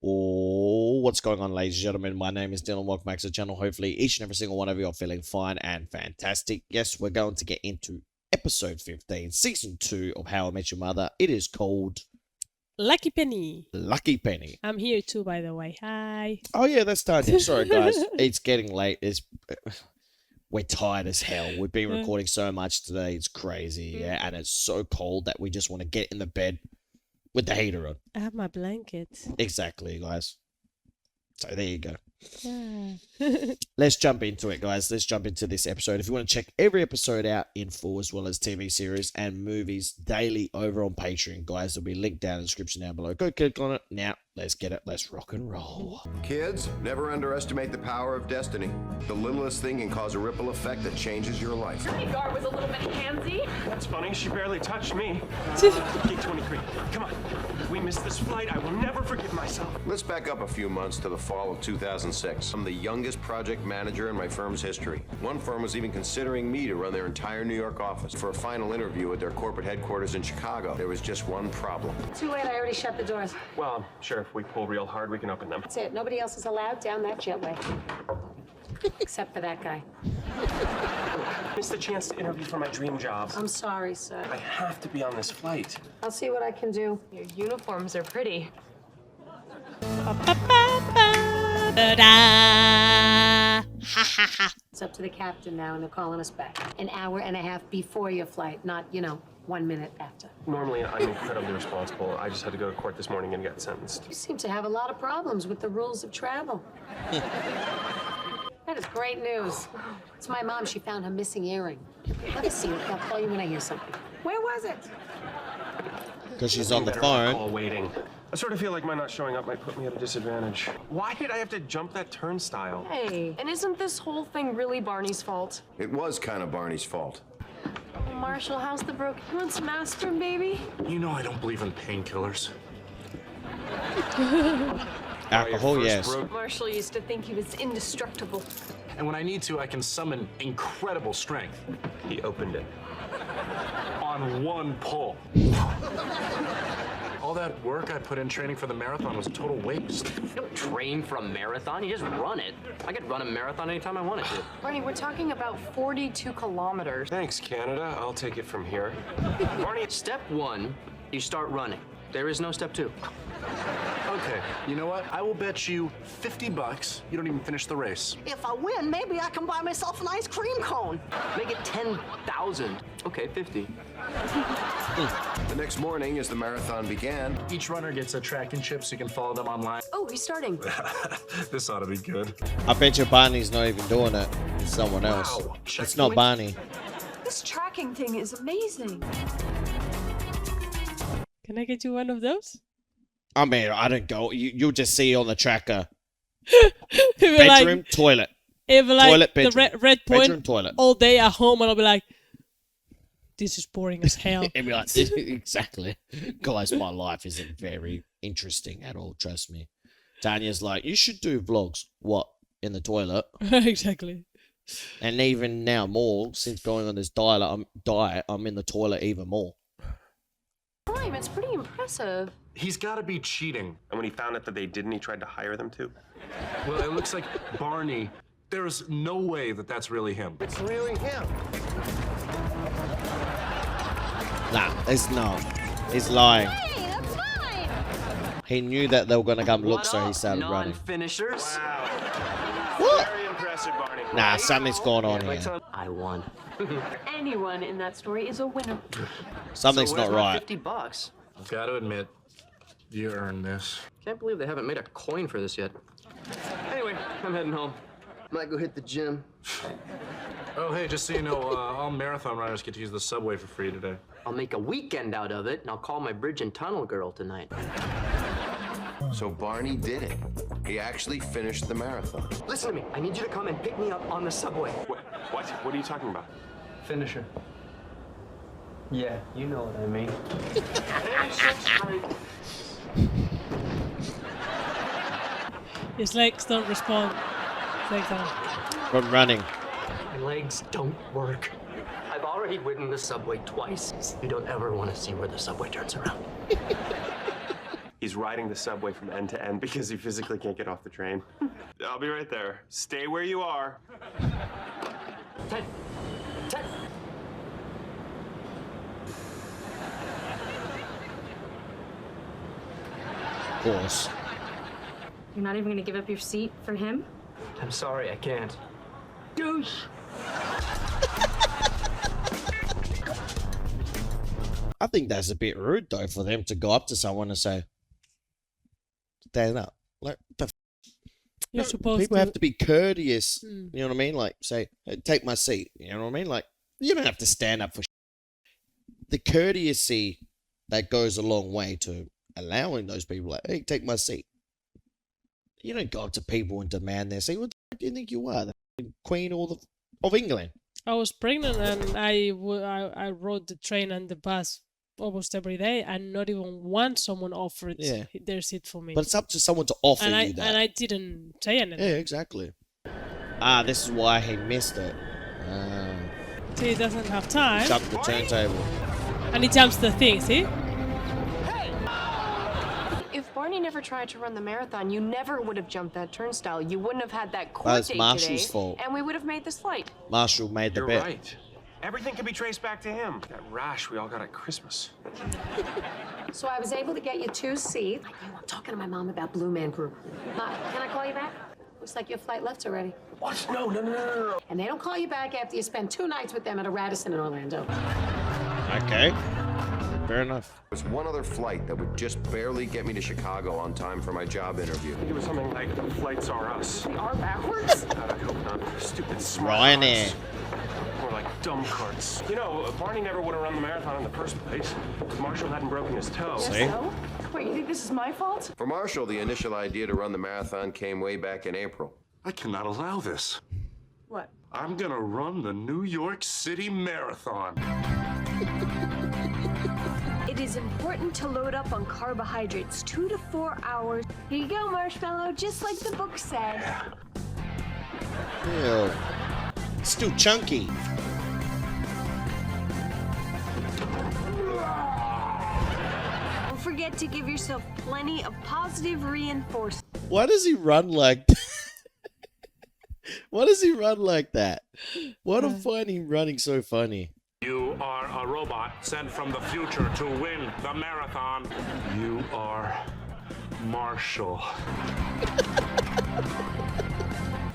Oh, what's going on, ladies and gentlemen? My name is Dylan. Welcome back to the channel. Hopefully, each and every single one of you are feeling fine and fantastic. Yes, we're going to get into episode 15, season 2 of How I Met Your Mother. It is called Lucky Penny. Lucky Penny. I'm here too, by the way. Hi. Oh yeah, that's Tanya. Sorry, guys. It's getting late. We're tired as hell. We've been recording so much today. It's crazy, yeah. And it's so cold that we just want to get in the bed with the heater on. I have my blanket. Exactly, guys. So there you go. Yeah. Let's jump into it, guys. Let's jump into this episode. If you want to check every episode out in full, as well as TV series and movies daily over on Patreon, guys, there'll be a link down in the description down below. Go click on it. Now, let's get it. Let's rock and roll. Kids, never underestimate the power of destiny. The littlest thing can cause a ripple effect that changes your life. Gar was a little bit handsy. That's funny. She barely touched me. Gate 23. Come on. If we miss this flight, I will never forgive myself. Let's back up a few months to the fall of 2006. I'm the youngest project manager in my firm's history. One firm was even considering me to run their entire New York office. For a final interview at their corporate headquarters in Chicago, there was just one problem. Too late, I already shut the doors. Well, I'm sure if we pull real hard, we can open them. That's it. Nobody else is allowed down that jetway. Except for that guy. I missed the chance to interview for my dream job. I'm sorry, sir. I have to be on this flight. I'll see what I can do. Your uniforms are pretty. It's up to the captain now, and they're calling us back. An hour and a half before your flight, not, 1 minute after. Normally, I'm incredibly responsible. I just had to go to court this morning and get sentenced. You seem to have a lot of problems with the rules of travel. That is great news. It's my mom. She found her missing earring. Let me see it. I'll call you when I hear something. Where was it? Because she's on the Better phone. call waiting. I sort of feel like my not showing up might put me at a disadvantage. Why did I have to jump that turnstile? Hey, and isn't this whole thing really Barney's fault? It was kind of Barney's fault. Oh, Marshall, how's the broke? You want some aspirin, baby? You know I don't believe in painkillers. Alcohol, yes. Marshall used to think he was indestructible. And when I need to, I can summon incredible strength. He opened it. On one pull. All that work I put in training for the marathon was a total waste. You don't train for a marathon, you just run it. I could run a marathon anytime I wanted to. Barney, we're talking about 42 kilometers. Thanks, Canada. I'll take it from here. Barney, Step 1, you start running. There is no step 2. Okay, you know what? I will bet you $50 you don't even finish the race. If I win, maybe I can buy myself an ice cream cone. Make it 10,000. Okay, 50. The next morning, as the marathon began, Each runner gets a tracking chip so you can follow them online. Oh, he's starting. This ought to be good. I bet you Barney's not even doing it. It's someone else. Wow. It's not Barney. This tracking thing is amazing. Can I get you one of those? I mean, I don't go. You'll just see on the tracker. It'll be Bedroom, like, toilet. it'll be like Toilet, the bedroom. red point Bedroom, toilet. all day at home, and I'll be like, this is boring as hell. It'd be like, exactly. Guys, my life isn't very interesting at all, trust me. Tanya's like, you should do vlogs. What? In the toilet? Exactly. And even now more, since going on this diet, I'm in the toilet even more. Time, it's pretty impressive. He's got to be cheating. and when he found out that they didn't, he tried to hire them to. Well, it looks like Barney. There's no way that that's really him. it's really him. Nah, it's not. He's lying. Hey, that's mine. He knew that they were going to come look, What so he up, started running. non-finishers? What? Very impressive, Barney. Nah, something's going on here. I won. Anyone in that story is a winner. Something's So not where's my right. $50? I've got to admit, you earned this. Can't believe they haven't made a coin for this yet. Anyway, I'm heading home. Might go hit the gym. Oh, hey, just so you know, all marathon runners get to use the subway for free today. I'll make a weekend out of it, and I'll call my bridge and tunnel girl tonight. So Barney did it. He actually finished the marathon. Listen to me. I need you to come and pick me up on the subway. What? What are you talking about? Finisher. Yeah, you know what I mean. His legs don't respond. His legs don't. From running. My legs don't work. I've already ridden the subway twice. You don't ever want to see where the subway turns around. He's riding the subway from end to end because he physically can't get off the train. I'll be right there. Stay where you are. Ted. Ted. Of course. You're not even gonna give up your seat for him? I'm sorry, I can't. Douche. I think that's a bit rude though for them to go up to someone and say, "Stand up." Like the You're supposed people to. have to be courteous. You know what I mean? Like say, "Hey, take my seat." You know what I mean? Like you don't have to stand up for the courtesy that goes a long way to allowing those people. Like, "Hey, take my seat." You don't go up to people and demand their seat. What the fuck do you think you are, the Queen of England? I was pregnant and I rode the train and the bus almost every day, and not even once someone offered their seat for me. But it's up to someone to offer you that. And I didn't say anything. Yeah, exactly. This is why he missed it. See, he doesn't have time. Jump the turntable. And he jumps the thing, see? If Barney never tried to run the marathon, you never would have jumped that turnstile. You wouldn't have had that court That's date Marshall's today, fault. and we would have made this flight. Marshall made the You're bet. right. Everything can be traced back to him. That rash we all got at Christmas. So I was able to get you 2 seats. I know, I'm talking to my mom about Blue Man Group. Can I call you back? Looks like your flight left already. What? No. And they don't call you back after you spend 2 nights with them at a Radisson in Orlando. Okay. Fair enough. There's one other flight that would just barely get me to Chicago on time for my job interview. I think it was something like the flights are us. We are backwards? God, I hope not. Stupid smart Ryanair. carts. More like dumb carts. You know, Barney never would have run the marathon in the first place. If Marshall hadn't broken his toe. See? So? Wait, you think this is my fault? For Marshall, the initial idea to run the marathon came way back in April. I cannot allow this. What? I'm gonna run the New York City Marathon. It is important to load up on carbohydrates 2 to 4 hours. Here you go, Marshmallow, just like the book said. Ew. Still chunky. Don't forget to give yourself plenty of positive reinforcement. Why does he run like Why does he run like that? What I find him running so funny. You are a robot sent from the future to win the marathon. You are Marshall.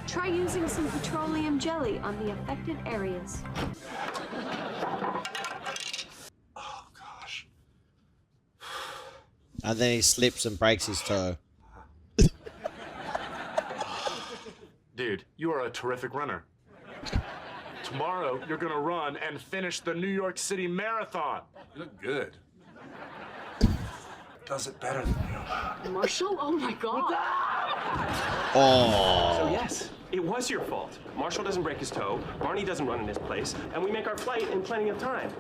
Try using some petroleum jelly on the affected areas. Oh, gosh. And then he slips and breaks his toe. Dude, you are a terrific runner. Tomorrow, you're gonna run and finish the New York City Marathon. You look good. Does it better than you. Marshall? Oh my God. Oh. So yes, it was your fault. Marshall doesn't break his toe, Barney doesn't run in his place, and we make our flight in plenty of time.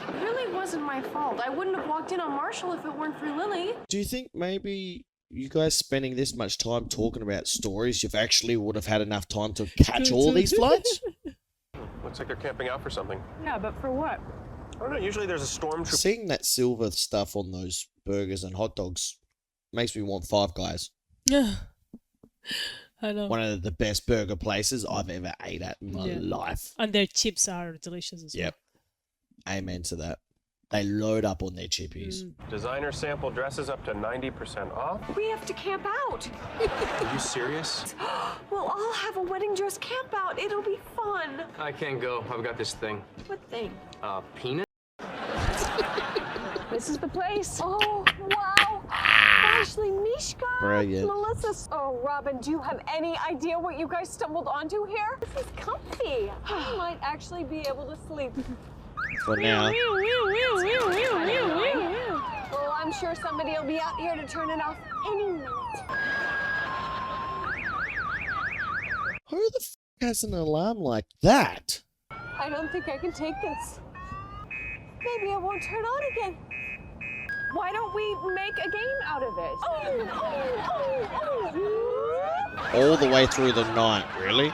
It really wasn't my fault. I wouldn't have walked in on Marshall if it weren't for Lily. Do you think maybe you guys spending this much time talking about stories, you've actually would have had enough time to catch all these flights? Looks like they're camping out for something. Yeah, but for what? I don't know, usually there's a stormtrooper. Seeing that silver stuff on those burgers and hot dogs makes me want Five Guys. Yeah. I know. One of the best burger places I've ever ate at in my life. And their chips are delicious as well. Yep. Amen to that. They load up on their chippies. Designer sample dresses up to 90% off. We have to camp out. Are you serious? We'll all have a wedding dress camp out. It'll be fun. I can't go. I've got this thing. What thing? Peanut? This is the place. Oh, wow. Ashley, Mishka, Brilliant. Melissa. Oh, Robin, do you have any idea what you guys stumbled onto here? This is comfy. I might actually be able to sleep. For now. Well, I'm sure somebody will be out here to turn it off any minute. Who the f has an alarm like that? I don't think I can take this. Maybe it won't turn on again. Why don't we make a game out of it? All the way through the night, really?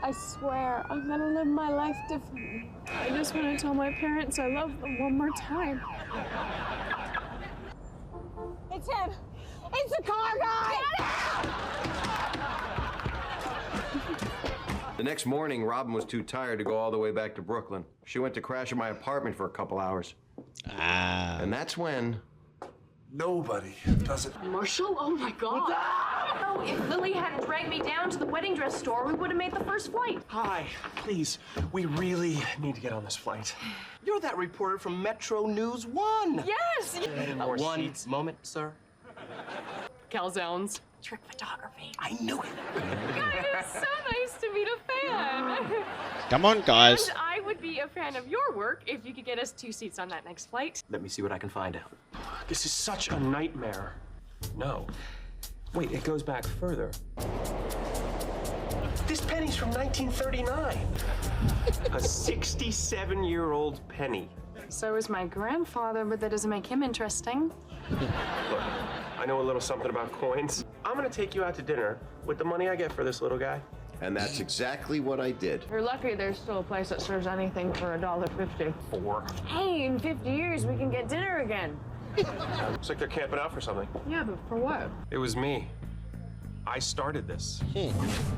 I swear, I'm gonna live my life differently. I just want to tell my parents I love them one more time. It's him. It's the car guy. The next morning, Robin was too tired to go all the way back to Brooklyn. She went to crash at my apartment for a couple hours. And that's when... Nobody does it. Marshall? Oh my God. Oh, if Lily hadn't dragged me down to the wedding dress store, we would have made the first flight. Hi, please, we really need to get on this flight. You're that reporter from Metro News 1. Yes. One moment, sir. Calzones. Trick photography. I knew it. It's so nice to meet a fan. Come on, guys. And I would be a fan of your work if you could get us 2 seats on that next flight. Let me see what I can find out. This is such a nightmare. No. Wait, it goes back further. This penny's from 1939. A 67-year-old penny. So is my grandfather, but that doesn't make him interesting. Look, I know a little something about coins. I'm gonna take you out to dinner with the money I get for this little guy. And that's exactly what I did. You're lucky there's still a place that serves anything for $1.50. 4. Hey, in 50 years we can get dinner again. Looks like they're camping out for something. Yeah, but for what? It was me. I started this.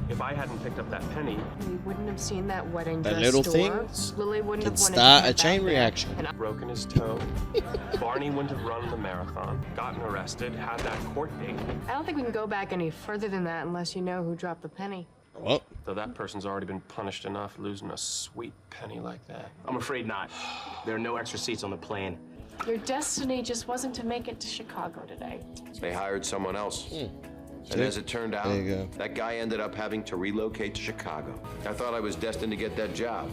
If I hadn't picked up that penny, We wouldn't have seen that wedding The dress little store. things Lily wouldn't can have wanted start to a come chain back there. reaction. And broken his toe. Barney wouldn't have run the marathon, gotten arrested, had that court date. I don't think we can go back any further than that unless you know who dropped the penny. Well, Though that person's already been punished enough losing a sweet penny like that. I'm afraid not. There are no extra seats on the plane. Your destiny just wasn't to make it to Chicago today. They hired someone else. And as it turned out, There you go. that guy ended up having to relocate to Chicago. I thought I was destined to get that job.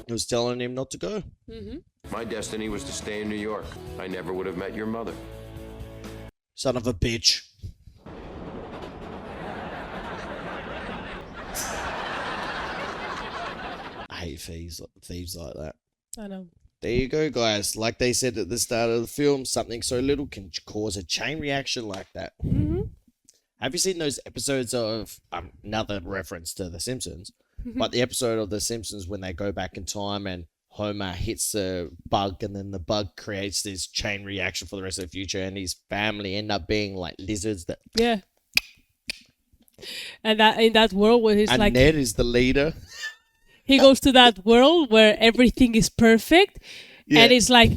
he was telling him not to go. My destiny was to stay in New York. I never would have met your mother. Son of a bitch. I hate thieves like that. I know. There you go, guys. Like they said at the start of the film, something so little can cause a chain reaction like that. Have you seen those episodes of another reference to The Simpsons? But the episode of The Simpsons when they go back in time and Homer hits the bug and then the bug creates this chain reaction for the rest of the future and his family end up being like lizards that. Yeah. And that in that world where he's And like, Ned is the leader. he goes to that world where everything is perfect, Yeah. and it's like,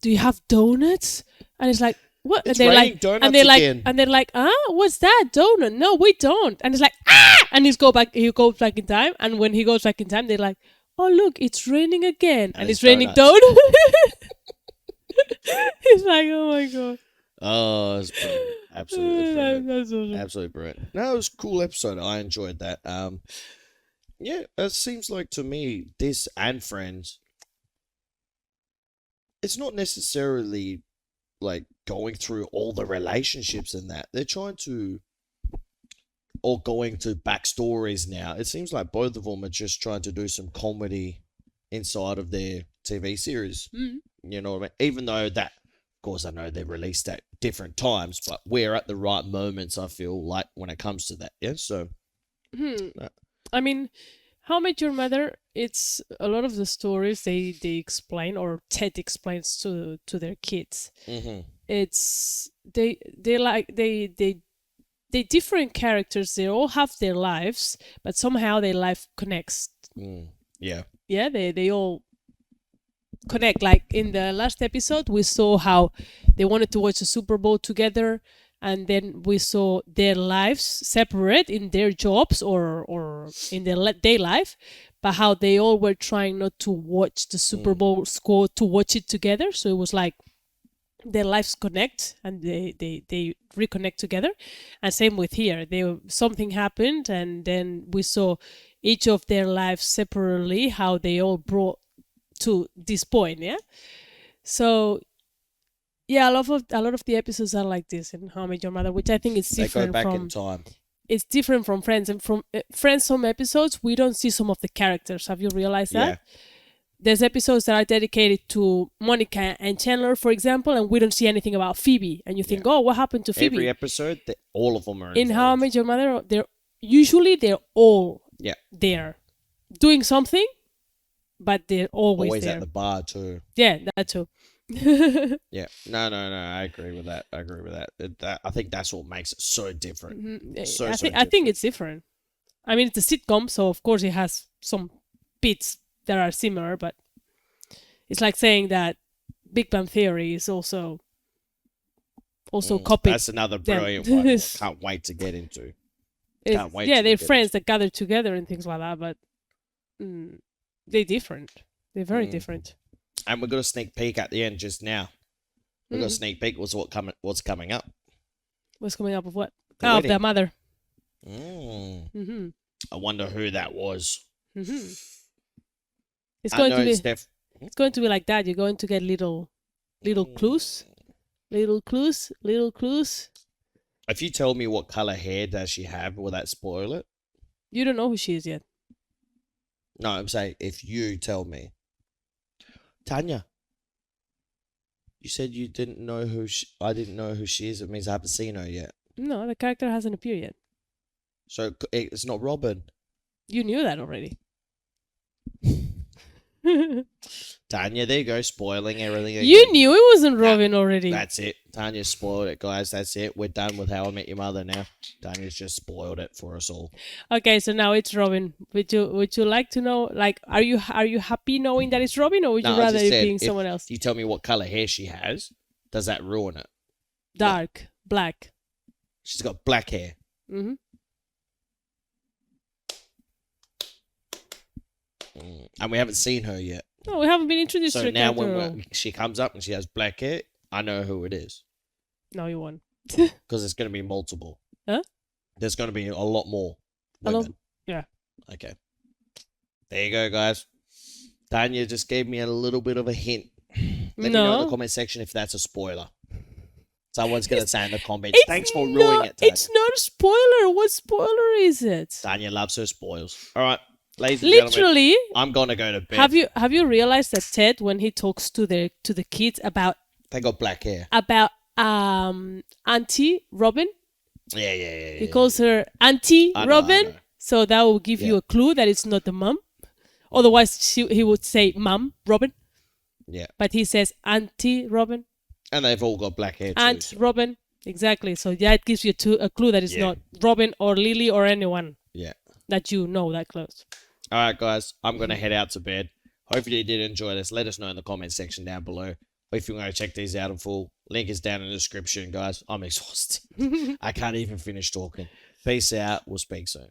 do you have donuts? And it's like, what? It's and they're raining like, donuts and they're like, again. and they're like, what's that donut? No, we don't. And it's like, and he goes back in time, and when he goes back in time, they're like, oh look, it's raining again, and it's raining donuts. donuts. It's like, oh my god. Oh, it's brilliant. Absolutely brilliant. That's awesome. Absolutely brilliant. No, it was a cool episode. I enjoyed that. Yeah, it seems like to me, this and Friends, it's not necessarily like going through all the relationships and that. They're trying to, or going to backstories now. It seems like both of them are just trying to do some comedy inside of their TV series. You know what I mean? Even though that, of course, I know they're released at different times, but we're at the right moments, I feel like, when it comes to that. Yeah, so. I mean, How I Met Your Mother, it's a lot of the stories they explain, or Ted explains to their kids. It's they different characters. They all have their lives, but somehow their life connects. Yeah. Yeah, they all connect. Like in the last episode, we saw how they wanted to watch the Super Bowl together. And then we saw their lives separate in their jobs or in their day life, but how they all were trying not to watch the Super Bowl score, to watch it together. So it was like their lives connect and they reconnect together. And same with here. Something happened and then we saw each of their lives separately, how they all brought to this point, yeah? So yeah, a lot of the episodes are like this in How I Met Your Mother, which I think is different they go back from. in time. It's different from Friends, and from Friends. Some episodes we don't see some of the characters. Have you realized that? Yeah. There's episodes that are dedicated to Monica and Chandler, for example, and we don't see anything about Phoebe. And you think, oh, what happened to Phoebe? Every episode, all of them are in How I involved. Met Your Mother, they're all there, doing something, but they're always there. At the bar too. Yeah, that too. Yeah. No. I agree with that. I think that's what makes it so different. Mhm. I think it's different. I mean, it's a sitcom, so of course it has some bits that are similar, but it's like saying that Big Bang Theory is also copied. That's another them. brilliant one. I can't wait to get into. Can't wait. Yeah, to they're get friends that gather together and things like that, but they're different. They're very different. And we got a sneak peek at the end just now. We got a Mm. sneak peek. What's coming up? What's coming up of what? The Of wedding. their mother. Mm. I wonder who that was. It's I going know to be. Steph. It's going to be like that. You're going to get little clues, little clues. If you tell me what color hair does she have, will that spoil it? You don't know who she is yet. No, I'm saying if you tell me. Tanya, you said you didn't know I didn't know who she is. It means I haven't seen her yet. No, the character hasn't appeared yet. So it's not Robin. You knew that already. Tanya, there you go, spoiling everything again. You knew it wasn't Robin already. That's it. Tanya spoiled it, guys. That's it. We're done with How I Met Your Mother now. Tanya's just spoiled it for us all. Okay, so now it's Robin. Would you like to know? Like, are you happy knowing that it's Robin, or would you No, I rather just it said, being if someone else? you tell me what color hair she has, does that ruin it? Dark, black. She's got black hair. Mm-hmm. And we haven't seen her yet. No, we haven't been introduced to So the now character. when she comes up and she has black hair, I know who it is. No, you won't. Because it's going to be multiple. Huh? There's going to be a lot more Hello? women. Yeah. Okay. There you go, guys. Tanya just gave me a little bit of a hint. Let me know in the comment section if that's a spoiler. Someone's going to say in the comments, thanks for ruining it, Tanya. It's not a spoiler. What spoiler is it? Tanya loves her spoils. All right, ladies and gentlemen, Literally, I'm going to go to bed. have you realized that Ted, when he talks to the kids about They got black hair. Auntie Robin, Yeah. he calls her Auntie I know, Robin, I know. so that will give you a clue that it's not the mum. Otherwise, he would say Mum Robin, Yeah. but he says Auntie Robin, And they've all got black hair too. Aunt so- Robin. Exactly. So that gives you a clue that it's Yeah. not Robin or Lily or anyone Yeah. that you know that close. All right, guys. I'm going to head out to bed. Hopefully you did enjoy this. Let us know in the comment section down below. If you want to check these out in full, link is down in the description, guys. I'm exhausted. I can't even finish talking. Peace out. We'll speak soon.